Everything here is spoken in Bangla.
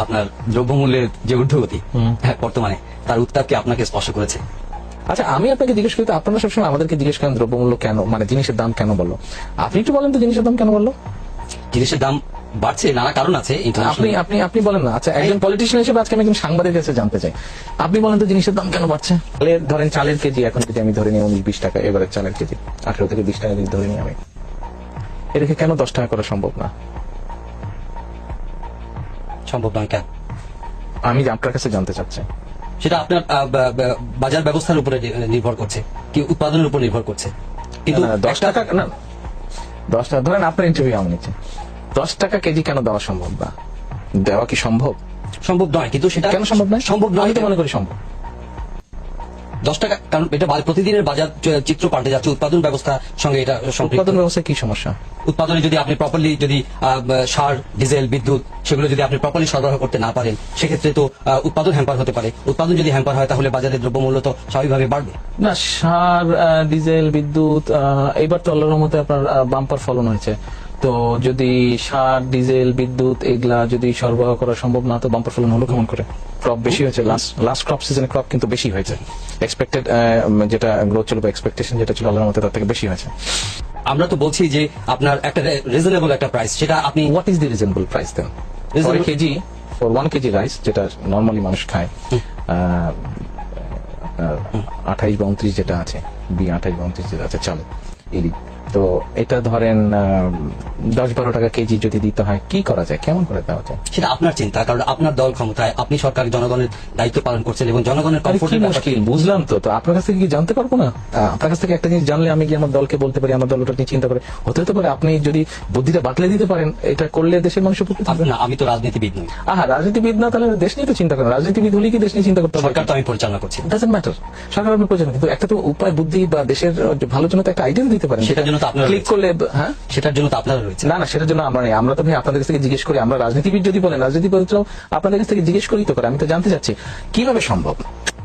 আপনার দ্রব্যমূল্যের যে ঊর্ধ্বগতি বর্তমানে তার উত্তাপ কি আপনাকে স্পর্শ করেছে? আচ্ছা, আমি আপনাকে জিজ্ঞেস করি তো আপনারা সবসময় আমাদেরকে জিজ্ঞেস করেন দ্রব্যমূল্য কেন, মানে জিনিসের দাম কেন বললো। আপনি একটু বলেন তো জিনিসের দাম কেন বললো? জিনিসের দাম বাড়ছে, নানা কারণ আছে। আপনি বলেন না। আচ্ছা, একজন পলিটিশিয়ান হিসেবে আজকে আমি একজন সাংবাদিকের কাছে জানতে চাই, আপনি বলেন তো জিনিসের দাম কেন বাড়ছে? ধরেন চালের কেজি এখন যদি আমি ধরে নিই 19-20 টাকা, এবারে চালের কেজি 18 থেকে 20 টাকা যদি ধরে নিই আমি, এটাকে কেন 10 টাকা করা সম্ভব না? সম্ভব নয় কেন? আমি আপনার কাছে জানতে চাচ্ছি। সেটা আপনার বাজার ব্যবস্থার উপরে নির্ভর করছে, কি উৎপাদনের উপর নির্ভর করছে। কিন্তু 10 টাকা না, 10 টাকা ধরেন আপনার ইন্টারভিউ আমি নিচ্ছি, 10 টাকা কেজি কেন দেওয়া সম্ভব না? দেওয়া কি সম্ভব? সম্ভব নয়, কিন্তু সেটা কেন সম্ভব নয়? সম্ভব নয় আমি তো মনে করি সম্ভব। 10 টাকা, কারণ এটা প্রতিদিনের বাজার চিত্র পাল্টে যাচ্ছে, উৎপাদন ব্যবস্থার সঙ্গে এটা সম্পৃক্ত। উৎপাদন ব্যবস্থায় কি সমস্যা? উৎপাদনে যদি আপনি প্রপারলি যদি সার, ডিজেল, বিদ্যুৎ সেগুলো যদি আপনি প্রপারলি সরবরাহ করতে না পারেন, সেক্ষেত্রে তো উৎপাদন হ্যাম্পার হতে পারে। উৎপাদন যদি হ্যাম্পার হয় তাহলে বাজারের দ্রব্যমূল্য তো স্বাভাবিকভাবে বাড়বে না। সার, ডিজেল, বিদ্যুৎ, এবার তো আল্লাহর রহমতে আপনার বাম্পার ফলন হয়েছে। তো যদি সার, ডিজেল, বিদ্যুৎ এগুলা যদি সরবরাহ করা সম্ভব না, তো বাম্পার ফলন হলো কেমন করে? ক্রপ বেশি হয়েছে, লাস্ট ক্রপ সিজনে ক্রপ কিন্তু বেশি হয়েছে। এক্সপেক্টেড যেটা গ্রোথ ছিল বা এক্সপেকটেশন যেটা ছিল আল্লাহর রহমতে তার থেকে বেশি হয়েছে। আমরা তো বলছি যে আপনার একটা রিজনেবল একটা প্রাইস, সেটা আপনি what is the reasonable price then? For KG, for 1 KG rice যেটা নরমালি মানুষ খায়, 28 বা 29 যেটা আছে, 28 বা 29 যেটা আছে চাল, এরই তো এটা ধরেন 10-12 টাকা কেজি যদি দিতে হয়, কি করা যায়, কেমন করে দেওয়া যায়? সেটা আপনার চিন্তা, কারণ আপনার দল ক্ষমতায়, আপনি সরকার জনগণের দায়িত্ব পালন করছেন এবং জনগণের কমফোর্টের মুশকিল বুঝলাম। তো আপনার কাছ থেকে কি জানতে পারবো না? আপনার কাছ থেকে একটা জিনিস জানলে আমি কি আমার দলকে বলতে পারি, আমার দল ওটা নিয়ে চিন্তা করে হতে পারে। আপনি যদি বুদ্ধিটা বাতলে দিতে পারেন, এটা করলে দেশের মানুষ উপকৃত হবে। না, আমি তো রাজনীতিবিদ নই। রাজনীতিবিদ না, তাহলে দেশ নিয়ে তো চিন্তা করেন। রাজনীতিবিদ হলেই কি দেশ নিয়ে চিন্তা করতে হবে? সরকার তো আমি পরিচালনা করছি। ডাজন্ট ম্যাটার, সরকার আপনি পরিচালনা, কিন্তু একটা তো উপায়, বুদ্ধি বা দেশের ভালোর জন্য তো একটা আইডিয়া দিতে পারেন। সেটার জন্য তো আপনার ক্লিক করলে, হ্যাঁ সেটার জন্য তো আপনারা রয়েছে। না, সেটার জন্য আমরা নেই। আমরা তো ভাই আপনাদের কাছ থেকে জিজ্ঞেস করি। আমরা রাজনীতিবিদ যদি বলেন, রাজনীতিবিদরাও আপনাদের কাছ থেকে জিজ্ঞেস করি তো করে। আমি তো জানতে চাচ্ছি কিভাবে সম্ভব।